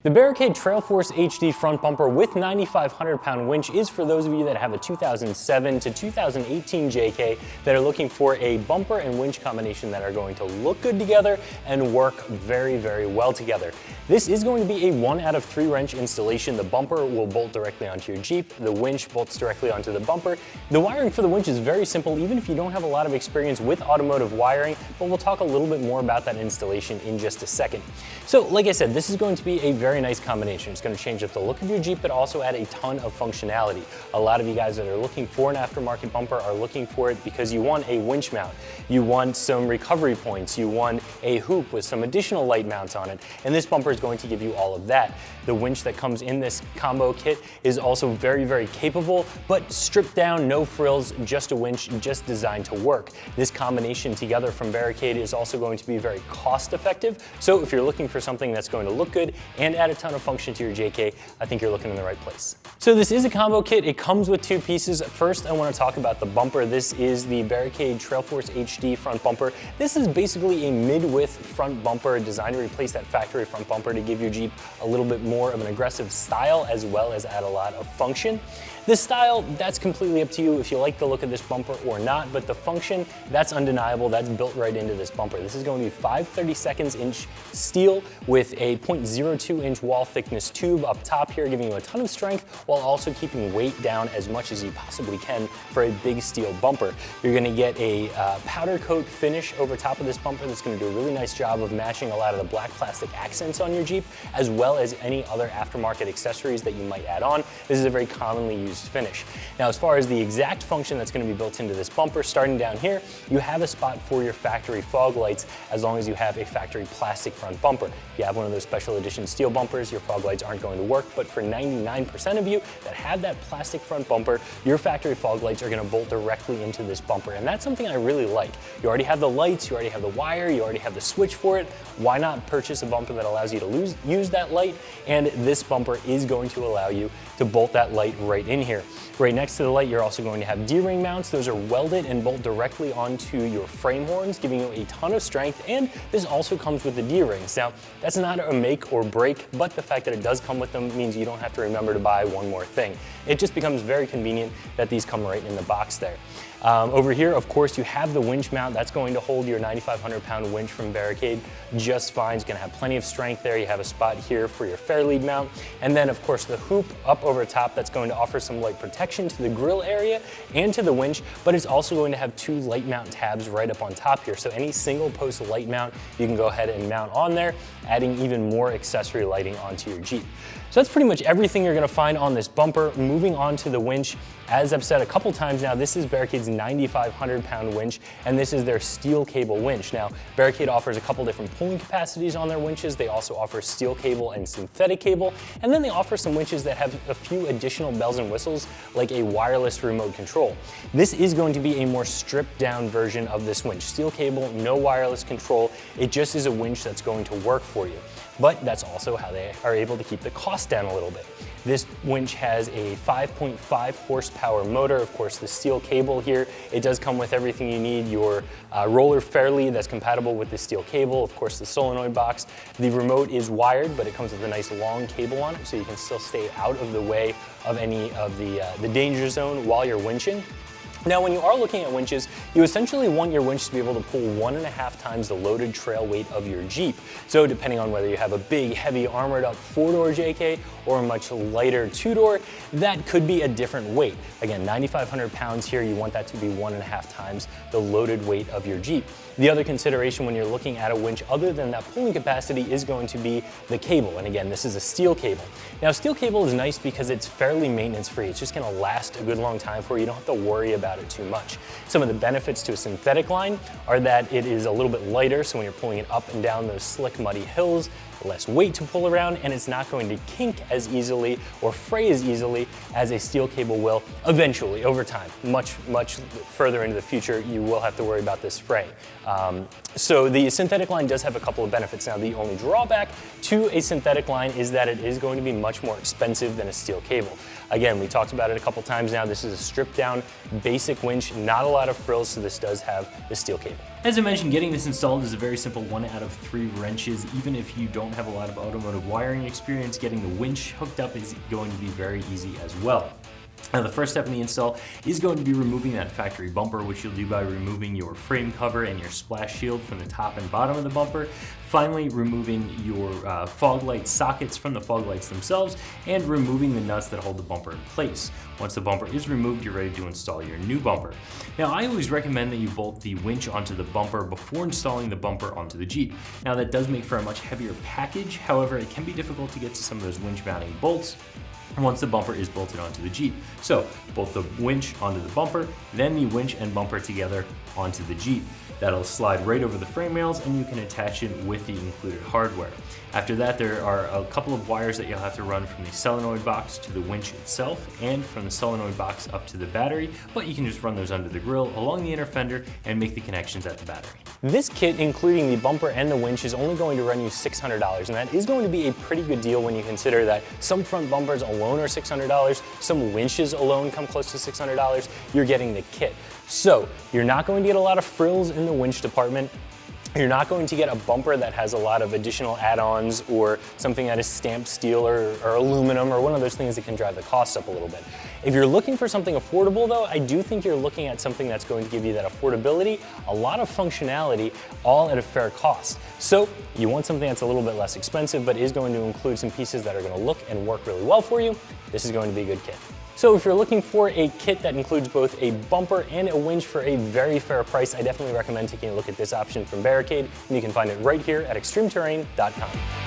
The Barricade Trail Force HD front bumper with 9,500 pound winch is for those of you that have a 2007 to 2018 JK that are looking for a bumper and winch combination that are going to look good together and work very, very well together. This is going to be a 1 out of 3 wrench installation. The bumper will bolt directly onto your Jeep. The winch bolts directly onto the bumper. The wiring for the winch is very simple, even if you don't have a lot of experience with automotive wiring, but we'll talk a little bit more about that installation in just a second. So like I said, this is going to be a very nice combination. It's going to change up the look of your Jeep, but also add a ton of functionality. A lot of you guys that are looking for an aftermarket bumper are looking for it because you want a winch mount, you want some recovery points, you want a hoop with some additional light mounts on it, and this bumper is going to give you all of that. The winch that comes in this combo kit is also very, very capable, but stripped down, no frills, just a winch, just designed to work. This combination together from Barricade is also going to be very cost effective. So if you're looking for something that's going to look good and add a ton of function to your JK, I think you're looking in the right place. So this is a combo kit. It comes with 2 pieces. First, I want to talk about the bumper. This is the Barricade Trail Force HD front bumper. This is basically a mid-width front bumper designed to replace that factory front bumper to give your Jeep a little bit more of an aggressive style as well as add a lot of function. The style, that's completely up to you if you like the look of this bumper or not, but the function, that's undeniable. That's built right into this bumper. This is going to be 5/32 inch steel with a 0.02 inch wall thickness tube up top here, giving you a ton of strength while also keeping weight down as much as you possibly can for a big steel bumper. You're gonna get a powder coat finish over top of this bumper that's gonna do a really nice job of matching a lot of the black plastic accents on your Jeep, as well as any other aftermarket accessories that you might add on. This is a very commonly used finish. Now, as far as the exact function that's going to be built into this bumper, starting down here, you have a spot for your factory fog lights as long as you have a factory plastic front bumper. If you have one of those special edition steel bumpers, your fog lights aren't going to work, but for 99% of you that have that plastic front bumper, your factory fog lights are going to bolt directly into this bumper, and that's something I really like. You already have the lights, you already have the wire, you already have the switch for it. Why not purchase a bumper that allows you to use that light? And this bumper is going to allow you to bolt that light right in here. Right next to the light, you're also going to have D-ring mounts. Those are welded and bolt directly onto your frame horns, giving you a ton of strength, and this also comes with the D-rings. Now, that's not a make or break, but the fact that it does come with them means you don't have to remember to buy one more thing. It just becomes very convenient that these come right in the box there. Over here, of course, you have the winch mount. That's going to hold your 9,500 pound winch from Barricade just fine. It's gonna have plenty of strength there. You have a spot here for your fair lead mount. And then, of course, the hoop up over top that's going to offer some light protection to the grill area and to the winch, but it's also going to have 2 light mount tabs right up on top here. So any single post light mount, you can go ahead and mount on there, adding even more accessory lighting onto your Jeep. So that's pretty much everything you're gonna find on this bumper. Moving on to the winch, as I've said a couple times now, this is Barricade's 9,500 pound winch, and this is their steel cable winch. Now, Barricade offers a couple different pulling capacities on their winches. They also offer steel cable and synthetic cable, and then they offer some winches that have a few additional bells and whistles, like a wireless remote control. This is going to be a more stripped down version of this winch. Steel cable, no wireless control. It just is a winch that's going to work for you. But that's also how they are able to keep the cost down a little bit. This winch has a 5.5 horsepower motor. Of course, the steel cable here, it does come with everything you need. Your roller fair lead that's compatible with the steel cable. Of course, the solenoid box. The remote is wired, but it comes with a nice long cable on it, so you can still stay out of the way of any of the danger zone while you're winching. Now, when you are looking at winches, you essentially want your winch to be able to pull 1.5 times the loaded trail weight of your Jeep. So depending on whether you have a big, heavy, armored up 4-door JK or a much lighter 2-door, that could be a different weight. Again, 9,500 pounds here, you want that to be 1.5 times the loaded weight of your Jeep. The other consideration when you're looking at a winch other than that pulling capacity is going to be the cable. And again, this is a steel cable. Now, steel cable is nice because it's fairly maintenance free. It's just gonna last a good long time for you. You don't have to worry about it too much. Some of the benefits to a synthetic line are that it is a little bit lighter, so when you're pulling it up and down those slick, muddy hills, less weight to pull around, and it's not going to kink as easily or fray as easily as a steel cable will eventually over time. Much further into the future, you will have to worry about this fray. So the synthetic line does have a couple of benefits. Now, the only drawback to a synthetic line is that it is going to be much more expensive than a steel cable. Again, we talked about it a couple times now. This is a stripped down base basic winch, not a lot of frills, so this does have the steel cable. As I mentioned, getting this installed is a very simple 1 out of 3 wrenches. Even if you don't have a lot of automotive wiring experience, getting the winch hooked up is going to be very easy as well. Now the first step in the install is going to be removing that factory bumper, which you'll do by removing your frame cover and your splash shield from the top and bottom of the bumper. Finally, removing your fog light sockets from the fog lights themselves and removing the nuts that hold the bumper in place. Once the bumper is removed, you're ready to install your new bumper. Now I always recommend that you bolt the winch onto the bumper before installing the bumper onto the Jeep. Now that does make for a much heavier package, however it can be difficult to get to some of those winch mounting bolts once the bumper is bolted onto the Jeep. So bolt the winch onto the bumper, then the winch and bumper together onto the Jeep. That'll slide right over the frame rails and you can attach it with the included hardware. After that, there are a couple of wires that you'll have to run from the solenoid box to the winch itself and from the solenoid box up to the battery, but you can just run those under the grille along the inner fender and make the connections at the battery. This kit, including the bumper and the winch, is only going to run you $600, and that is going to be a pretty good deal when you consider that some front bumpers alone are $600, some winches alone come close to $600. You're getting the kit. So you're not going to get a lot of frills in the winch department. You're not going to get a bumper that has a lot of additional add-ons or something that is stamped steel or aluminum or one of those things that can drive the cost up a little bit. If you're looking for something affordable though, I do think you're looking at something that's going to give you that affordability, a lot of functionality, all at a fair cost. So you want something that's a little bit less expensive but is going to include some pieces that are going to look and work really well for you. This is going to be a good kit. So if you're looking for a kit that includes both a bumper and a winch for a very fair price, I definitely recommend taking a look at this option from Barricade, and you can find it right here at ExtremeTerrain.com.